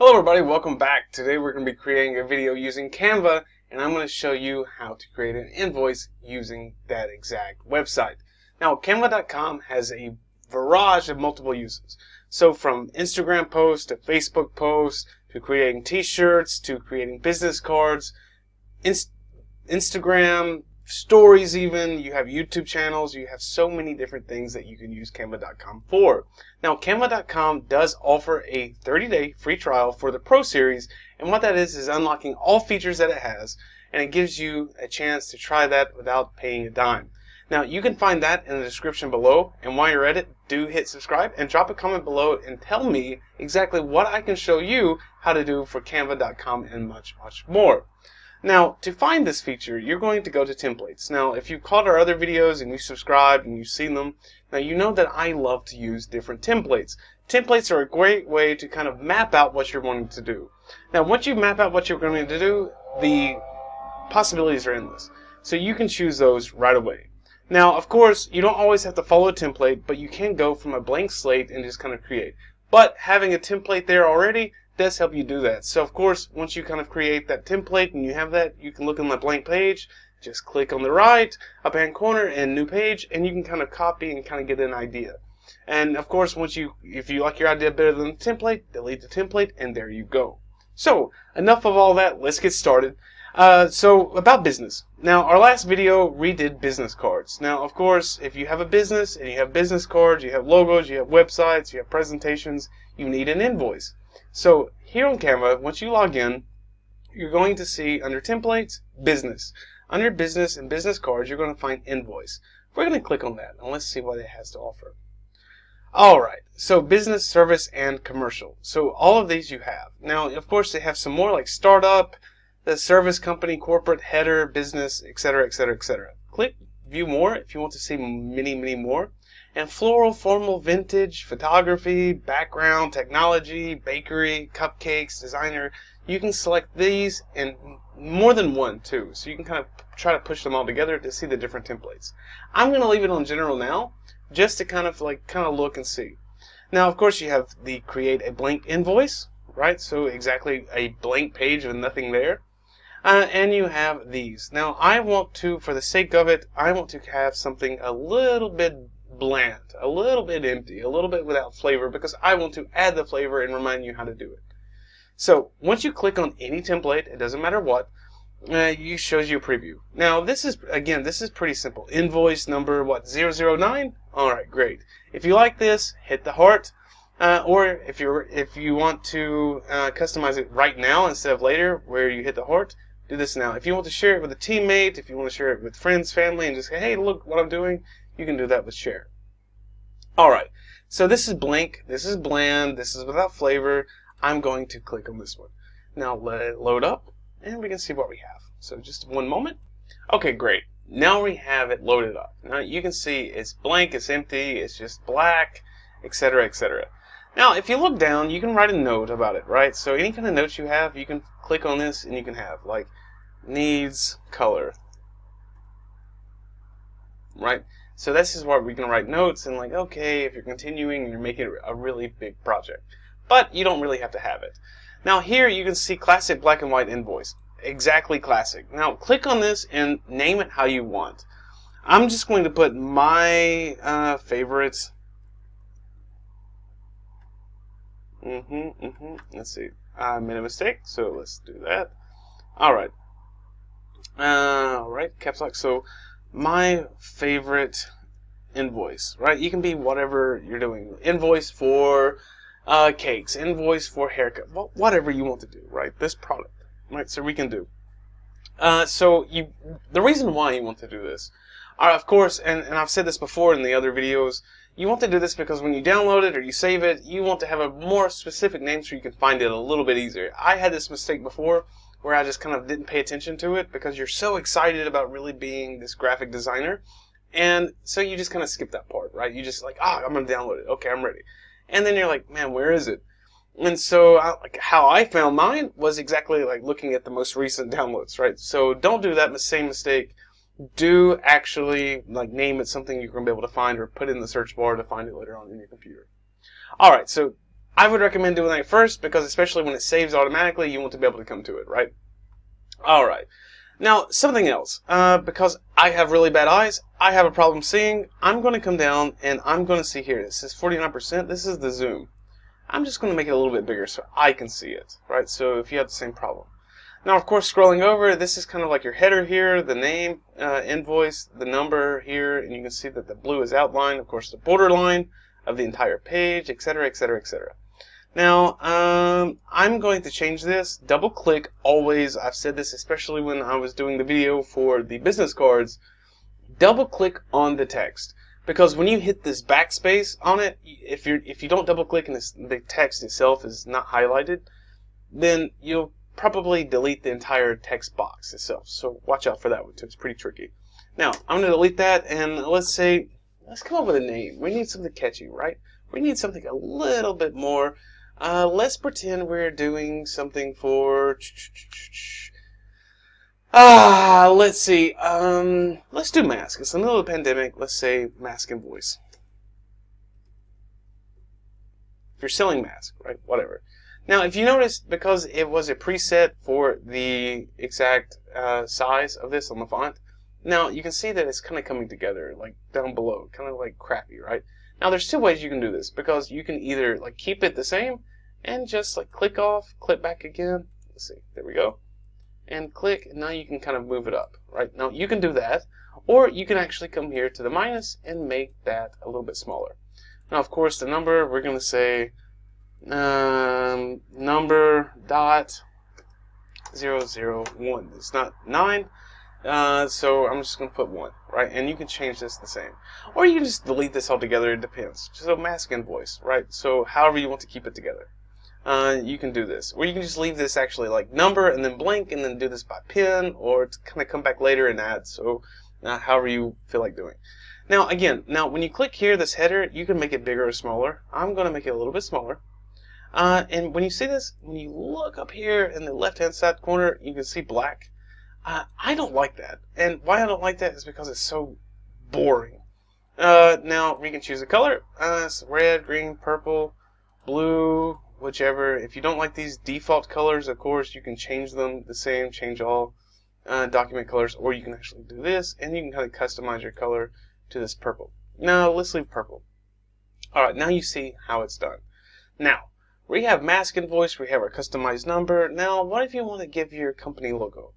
Hello everybody, welcome back. Today we're going to be creating a video using Canva, and I'm going to show you how to create an invoice using that exact website. Now, Canva.com has a barrage of multiple uses. So from Instagram posts to Facebook posts to creating t-shirts to creating business cards, Instagram stories even, you have YouTube channels, you have so many different things that you can use Canva.com for. Now, Canva.com does offer a 30-day free trial for the Pro Series, and what that is unlocking all features that it has, and it gives you a chance to try that without paying a dime. Now, you can find that in the description below, and while you're at it, do hit subscribe and drop a comment below and tell me exactly what I can show you how to do for Canva.com and much, much more. Now, to find this feature, you're going to go to templates. Now, if you've caught our other videos and you subscribed and you've seen them, now you know that I love to use different templates. Templates are a great way to kind of map out what you're wanting to do. Now, once you map out what you're going to do, the possibilities are endless. So you can choose those right away. Now, of course, you don't always have to follow a template, but you can go from a blank slate and just kind of create. But having a template there already does help you do that. So of course, once you kind of create that template and you have that, you can look on the blank page, just click on the right up hand corner and new page, and you can kind of copy and kind of get an idea. And of course, if you like your idea better than the template, delete the template, and there you go. So enough of all that, let's get started. So about business. Now, our last video redid business cards. Now, of course, if you have a business and you have business cards, you have logos, you have websites, you have presentations, you need an invoice. So here on Canva, once you log in, you're going to see under templates, business. Under business and business cards, you're going to find invoice. We're going to click on that and let's see what it has to offer. Alright, so business, service, and commercial. So all of these you have. Now, of course, they have some more like startup, the service company, corporate, header, business, etc., etc., etc. Click view more if you want to see many, many more. And floral, formal, vintage, photography, background, technology, bakery, cupcakes, designer. You can select these and more than one too. So you can kind of try to push them all together to see the different templates. I'm going to leave it on general now just to kind of look and see. Now, of course, you have the create a blank invoice, right? So exactly a blank page with nothing there. And you have these. Now, I want to, for the sake of it, I want to have something a little bit bland, a little bit empty, a little bit without flavor, because I want to add the flavor and remind you how to do it. So once you click on any template, it doesn't matter what, it shows you a preview. Now this is pretty simple. Invoice number 009. All right, great. If you like this, hit the heart, or if you want to customize it right now instead of later, where you hit the heart, do this now. If you want to share it with a teammate, if you want to share it with friends, family, and just say, hey, look what I'm doing, you can do that with share. Alright, so this is blank, this is bland, this is without flavor. I'm going to click on this one. Now let it load up, and we can see what we have. So just one moment. Okay, great. Now we have it loaded up. Now you can see it's blank, it's empty, it's just black, etc., etc. Now, if you look down, you can write a note about it, right? So any kind of notes you have, you can click on this and you can have, like, needs color, right? So this is where we can write notes and like, okay, if you're continuing and you're making it a really big project. But you don't really have to have it. Now here you can see classic black and white invoice. Exactly classic. Now click on this and name it how you want. I'm just going to put my favorites. Let's see. I made a mistake, so let's do that. Alright. Alright, caps lock. So my favorite invoice, right? You can be whatever you're doing. Invoice for cakes, invoice for haircut, whatever you want to do, right? This product, right? So we can do. The reason why you want to do this, of course, and I've said this before in the other videos, you want to do this because when you download it or you save it, you want to have a more specific name so you can find it a little bit easier. I had this mistake before where I just kind of didn't pay attention to it because you're so excited about really being this graphic designer. And so you just kind of skip that part, right? You just like, I'm going to download it. Okay, I'm ready. And then you're like, man, where is it? And so how I found mine was exactly like looking at the most recent downloads, right? So don't do that same mistake. Do actually like name it something you're going to be able to find or put in the search bar to find it later on in your computer. All right, so I would recommend doing that first because especially when it saves automatically, you want to be able to come to it, right? All right. Now, something else. Because I have really bad eyes, I have a problem seeing. I'm going to come down and I'm going to see here. This is 49%. This is the zoom. I'm just going to make it a little bit bigger so I can see it, right? So if you have the same problem. Now, of course, scrolling over, this is kind of like your header here, the name, invoice, the number here, and you can see that the blue is outlined, of course, the borderline of the entire page, etc., etc., etc. Now, I'm going to change this. Double click always. I've said this especially when I was doing the video for the business cards. Double click on the text. Because when you hit this backspace on it, if you don't double click and the text itself is not highlighted, then you'll probably delete the entire text box itself. So watch out for that one too. It's pretty tricky. Now, I'm going to delete that, and let's come up with a name. We need something catchy, right? We need something a little bit more. Let's pretend we're doing something for... let's see. Let's do mask. It's the middle of the pandemic. Let's say mask Invoice. If you're selling masks, right? Whatever. Now, if you notice, because it was a preset for the exact size of this on the font, now you can see that it's kind of coming together, like down below, kind of like crappy, right? Now, there's two ways you can do this, because you can either like keep it the same and just like click off, click back again. Let's see, there we go. And click, and now you can kind of move it up, right? Now, you can do that, or you can actually come here to the minus and make that a little bit smaller. Now, of course, the number, we're going to say number dot 001. It's not 9, so I'm just going to put 1, right? And you can change this the same. Or you can just delete this altogether, it depends. So mask Invoice, right? So however you want to keep it together. You can do this. Or you can just leave this actually like number and then blank and then do this by pen, or to kind of come back later and add. So however you feel like doing. Now again, when you click here, this header, you can make it bigger or smaller. I'm going to make it a little bit smaller. And when you see this, when you look up here in the left-hand side corner, you can see black. I don't like that. And why I don't like that is because it's so boring. Now, we can choose a color. It's red, green, purple, blue, whichever. If you don't like these default colors, of course, you can change them the same, change all document colors, or you can actually do this, and you can kind of customize your color to this purple. Now, let's leave purple. Alright, now you see how it's done. Now, we have mask Invoice, we have our customized number. Now, what if you want to give your company logo?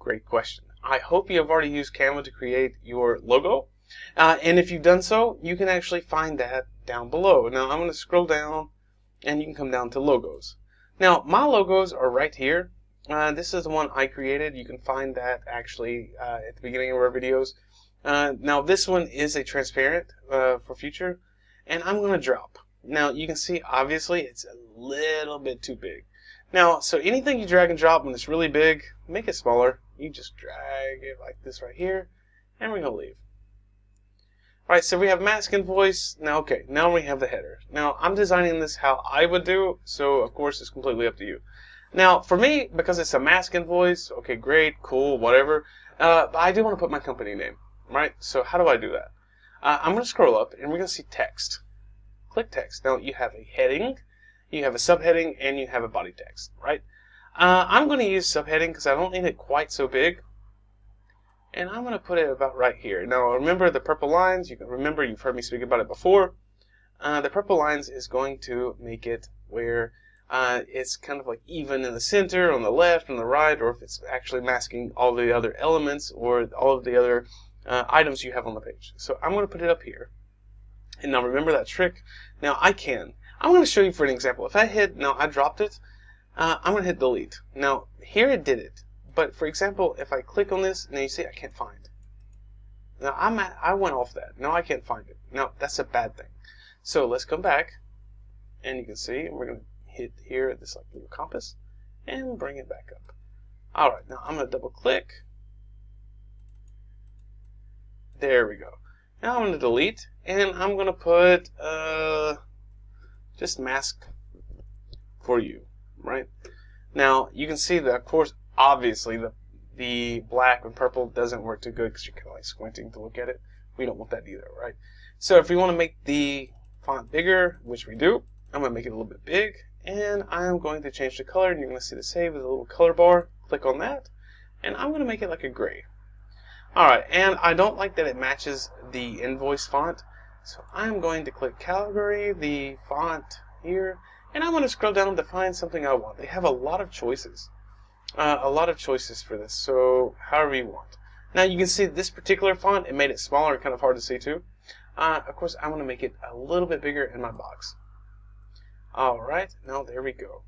Great question. I hope you have already used Canva to create your logo. And if you've done so, you can actually find that down below. Now, I'm going to scroll down, and you can come down to logos. Now, my logos are right here. This is the one I created. You can find that actually at the beginning of our videos. Now, this one is a transparent for future, and I'm going to drop. Now, you can see, obviously, it's a little bit too big. Now, so anything you drag and drop when it's really big, make it smaller. You just drag it like this right here, and we're going to leave. Alright, so we have mask Invoice. Now, okay, now we have the header. Now, I'm designing this how I would do, so of course it's completely up to you. Now, for me, because it's a mask Invoice, okay, great, cool, whatever, but I do want to put my company name, right? So how do I do that? I'm going to scroll up, and we're going to see text. Click text. Now, you have a heading, you have a subheading, and you have a body text, right? I'm going to use subheading because I don't need it quite so big. And I'm going to put it about right here. Now, remember the purple lines. You can remember, you've heard me speak about it before. The purple lines is going to make it where it's kind of like even in the center, on the left, on the right, or if it's actually masking all the other elements or all of the other items you have on the page. So I'm going to put it up here. And now remember that trick. Now I'm going to show you for an example. If I I dropped it, I'm going to hit delete. Now here it did it. But for example, if I click on this, now you see I can't find it. Now I went off that. Now I can't find it. Now that's a bad thing. So let's come back, and you can see we're going to hit here this like little compass and bring it back up. All right, now I'm going to double click. There we go. Now I'm going to delete, and I'm going to put just mask for you, right? Now you can see that, of course, obviously the black and purple doesn't work too good because you're kind of like squinting to look at it. We don't want that either, right? So if we want to make the font bigger, which we do, I'm going to make it a little bit big, and I'm going to change the color, and you're going to see the save with a little color bar. Click on that, and I'm going to make it like a gray. Alright, and I don't like that it matches the Invoice font, so I'm going to click Calgary, the font here, and I'm going to scroll down to find something I want. They have a lot of choices. For this, so however you want. Now you can see this particular font, it made it smaller, kind of hard to see too. Of course, I want to make it a little bit bigger in my box. Alright, now there we go.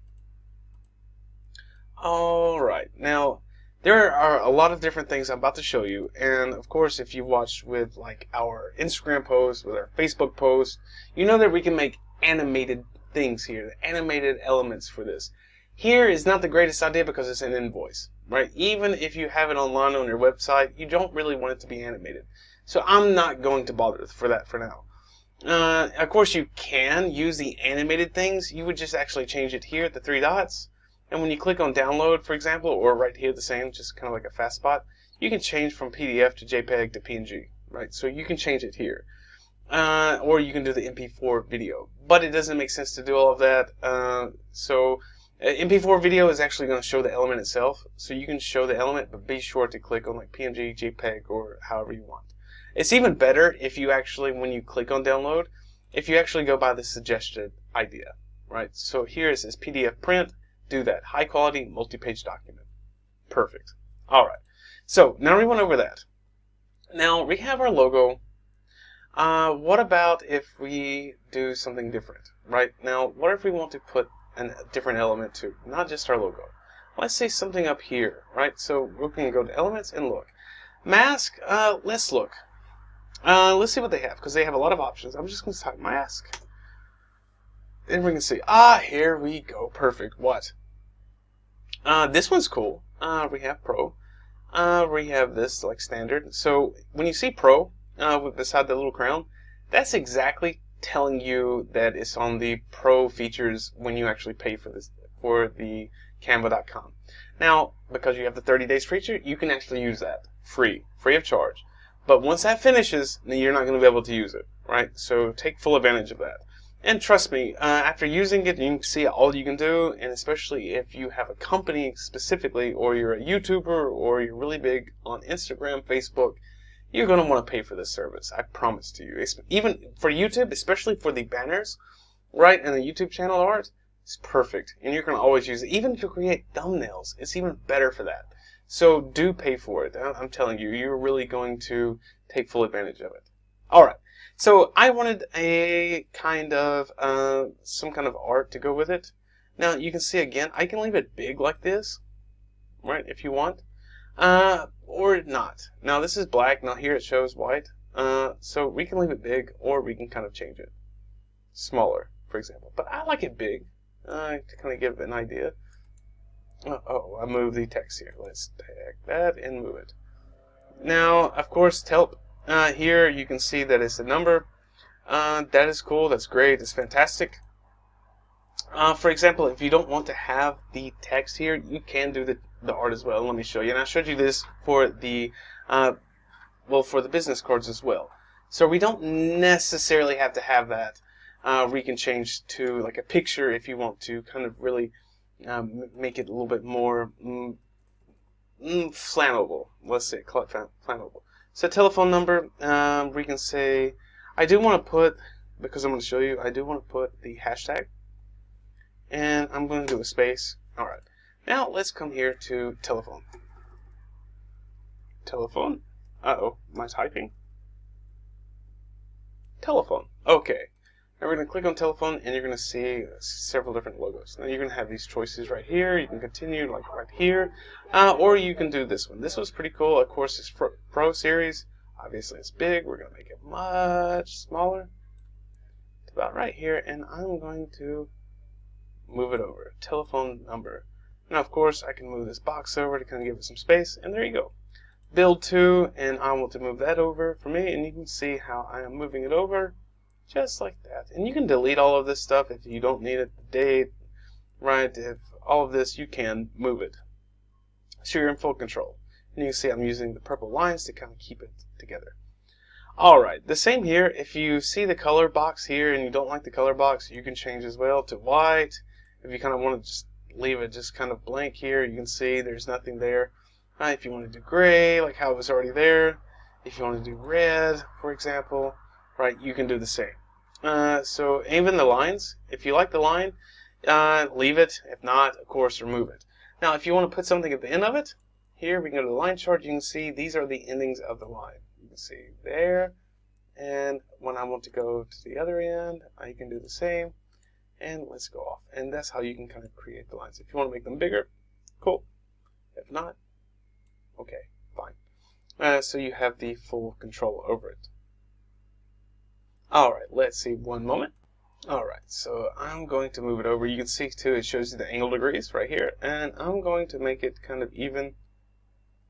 Alright, now there are a lot of different things I'm about to show you, and of course if you watched with like our Instagram post, with our Facebook post, you know that we can make animated things here, the animated elements for this. Here is not the greatest idea because it's an Invoice, right? Even if you have it online on your website, you don't really want it to be animated. So I'm not going to bother for that for now. Of course, you can use the animated things. You would just actually change it here at the 3 dots. And when you click on download, for example, or right here the same, just kind of like a fast spot, you can change from PDF to JPEG to PNG, right? So you can change it here. Or you can do the MP4 video. But it doesn't make sense to do all of that. MP4 video is actually going to show the element itself, so you can show the element, but be sure to click on like PNG, JPEG, or however you want. It's even better if you actually, when you click on download, if you actually go by the suggested idea, right? So here it says PDF print, do that. High quality, multi-page document. Perfect. Alright, so now we went over that. Now we have our logo. What about if we do something different, right? Now, what if we want to put a different element too, not just our logo? Let's say something up here, right? So we can go to elements and look. Mask, let's look. Let's see what they have, because they have a lot of options. I'm just going to type mask. And we can see, here we go. Perfect. What? This one's cool. We have Pro. We have this like standard. So when you see Pro, beside the little crown, that's exactly telling you that it's on the Pro features when you actually pay for this, for the Canva.com. Now, because you have the 30 days feature, you can actually use that free of charge. But once that finishes, then you're not going to be able to use it, right? So take full advantage of that. And trust me, after using it, you can see all you can do, and especially if you have a company specifically, or you're a YouTuber, or you're really big on Instagram, Facebook, you're going to want to pay for this service. I promise to you. Even for YouTube, especially for the banners, right, and the YouTube channel art, it's perfect. And you're going to always use it. Even to create thumbnails, it's even better for that. So do pay for it. I'm telling you, you're really going to take full advantage of it. Alright, so I wanted a kind of, some kind of art to go with it. Now, you can see again, I can leave it big like this, right, if you want. Or not. Now this is black, now here it shows white. So we can leave it big, or we can kind of change it smaller, for example. But I like it big, to kind of give an idea. I moved the text here. Let's tag that and move it. Now, of course, help. Here you can see that it's a number. That is cool, that's great, it's fantastic. For example, if you don't want to have the text here, you can do the art as well. Let me show you. And I showed you this for the for the business cards as well. So we don't necessarily have to have that. We can change to like a picture if you want to kind of really make it a little bit more flammable. Let's say flammable. So telephone number, we can say, I do want to put, because I'm going to show you, I do want to put the hashtag. And I'm going to do a space. Alright. Now let's come here to telephone. Telephone. Uh-oh, am I typing? Telephone. Okay. Now we're going to click on telephone, and you're going to see several different logos. Now you're going to have these choices right here. You can continue like right here. Or you can do this one. This one's pretty cool. Of course, it's Pro series. Obviously it's big. We're going to make it much smaller. It's about right here, and I'm going to move it over. Telephone number. Now, of course, I can move this box over to kind of give it some space, and there you go. Build to, and I want to move that over for me, and you can see how I am moving it over, just like that. And you can delete all of this stuff if you don't need it, the date, right, if all of this, you can move it. So you're in full control. And you can see I'm using the purple lines to kind of keep it together. Alright, the same here. If you see the color box here and you don't like the color box, you can change as well to white. If you kind of want to just leave it just kind of blank here, you can see there's nothing there. If you want to do gray, like how it was already there. If you want to do red, for example, right, you can do the same. So even the lines, if you like the line, leave it. If not, of course, remove it. Now, if you want to put something at the end of it, here we can go to the line chart. You can see these are the endings of the line. You can see there, and when I want to go to the other end, I can do the same, and let's go off. And that's how you can kind of create the lines. If you want to make them bigger, cool. If not, okay, fine. So you have the full control over it. Alright, let's see, one moment. Alright, so I'm going to move it over. You can see too, it shows you the angle degrees right here, and I'm going to make it kind of even.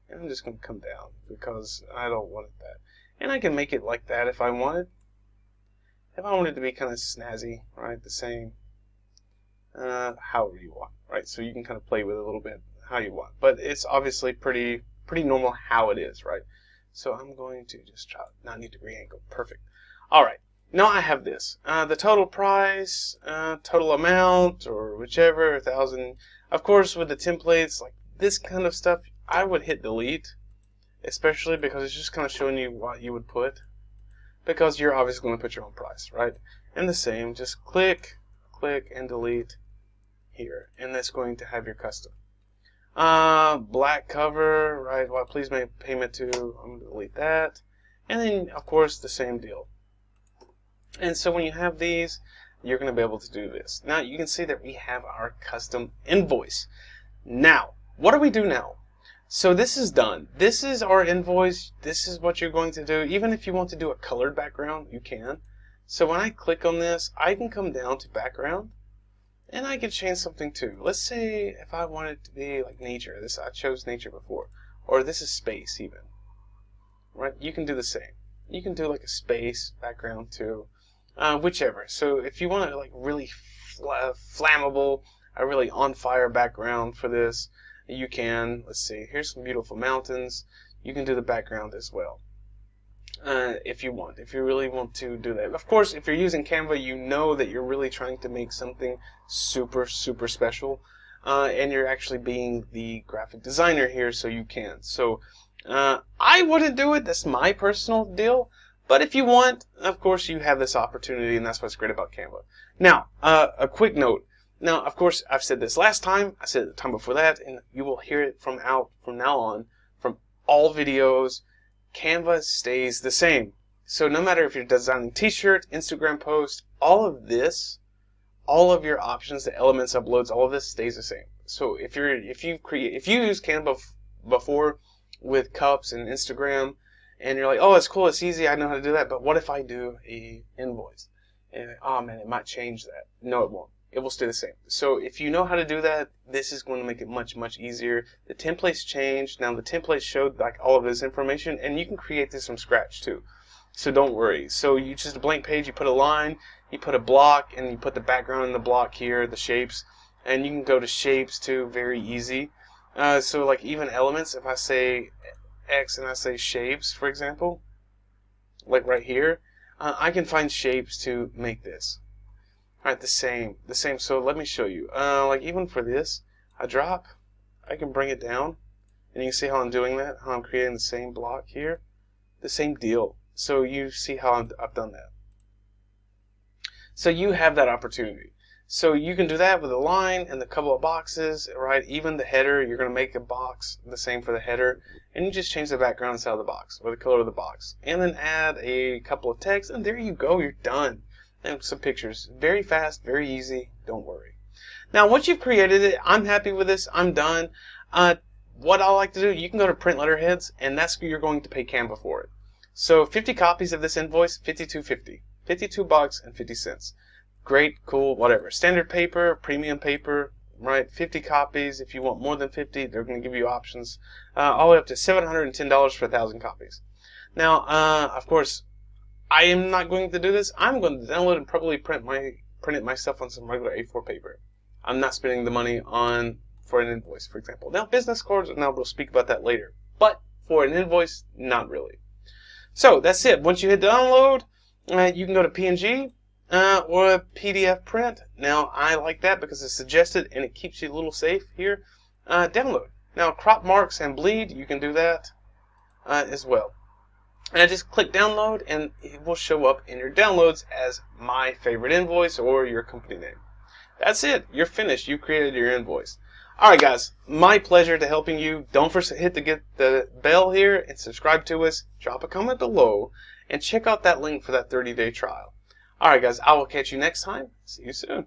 And I'm just going to come down because I don't want it that. And I can make it like that if I wanted. If I wanted to be kind of snazzy, right, the same, however you want, right? So you can kind of play with it a little bit how you want. But it's obviously pretty normal how it is, right? So I'm going to just try 90-degree angle. Perfect. All right. Now I have this. The total price, total amount, or whichever, 1,000. Of course, with the templates, like this kind of stuff, I would hit delete, especially because it's just kind of showing you what you would put, because you're obviously going to put your own price, right? And the same, just click, and delete here, and that's going to have your custom. Black cover, right? Well, please make payment to, I'm going to delete that. And then, of course, the same deal. And so when you have these, you're going to be able to do this. Now, you can see that we have our custom invoice. Now, what do we do now? So this is done. This is our invoice. This is what you're going to do. Even if you want to do a colored background, you can. So when I click on this, I can come down to background, and I can change something too. Let's say if I want it to be like nature. This, I chose nature before. Or this is space even. Right? You can do the same. You can do like a space background too. Whichever. So if you want a like really flammable, a really on fire background for this, you can. Let's see, here's some beautiful mountains. You can do the background as well, if you want. If you really want to do that. Of course, if you're using Canva, you know that you're really trying to make something super special, and you're actually being the graphic designer here, so you can. So I wouldn't do it. That's my personal deal. But if you want, of course, you have this opportunity, and that's what's great about Canva. Now, a quick note. Now, of course, I've said this last time, I said it the time before that, and you will hear it from now on, from all videos. Canva stays the same. So no matter if you're designing t-shirt, Instagram post, all of this, all of your options, the elements, uploads, all of this stays the same. So if you use Canva before with cups and Instagram, and you're like, oh, it's cool, it's easy, I know how to do that, but what if I do a invoice? And oh man, it might change that. No, it won't. It will stay the same. So if you know how to do that, this is going to make it much easier. The templates changed. Now the templates showed like all of this information, and you can create this from scratch too. So don't worry. So you just a blank page, you put a line, you put a block, and you put the background in the block here, the shapes, and you can go to shapes too, very easy. So like even elements, if I say X and I say shapes, for example, like right here, I can find shapes to make this. Alright, the same. So let me show you. Like even for this, I drop, I can bring it down, and you can see how I'm doing that, how I'm creating the same block here. The same deal. So you see how I've done that. So you have that opportunity. So you can do that with a line and a couple of boxes, right? Even the header, you're going to make a box the same for the header, and you just change the background inside of the box, or the color of the box. And then add a couple of text, and there you go, you're done. And some pictures. Very fast, very easy, don't worry. Now once you've created it, I'm happy with this, I'm done. What I like to do, you can go to print letterheads, and that's what you're going to pay Canva for it. So 50 copies of this invoice, $52.50. $52.50. Great, cool, whatever. Standard paper, premium paper, right? 50 copies. If you want more than 50, they're going to give you options. All the way up to $710 for 1,000 copies. Now, of course, I am not going to do this. I'm going to download and probably print it myself on some regular A4 paper. I'm not spending the money for an invoice, for example. Now, business cards, now we'll speak about that later. But for an invoice, not really. So that's it. Once you hit download, you can go to PNG or a PDF print. Now I like that because it's suggested and it keeps you a little safe here. Download. Now crop marks and bleed, you can do that as well. And I just click download and it will show up in your downloads as my favorite invoice or your company name. That's it. You're finished. You created your invoice. All right, guys. My pleasure to helping you. Don't forget to get the bell here and subscribe to us. Drop a comment below and check out that link for that 30-day trial. All right, guys. I will catch you next time. See you soon.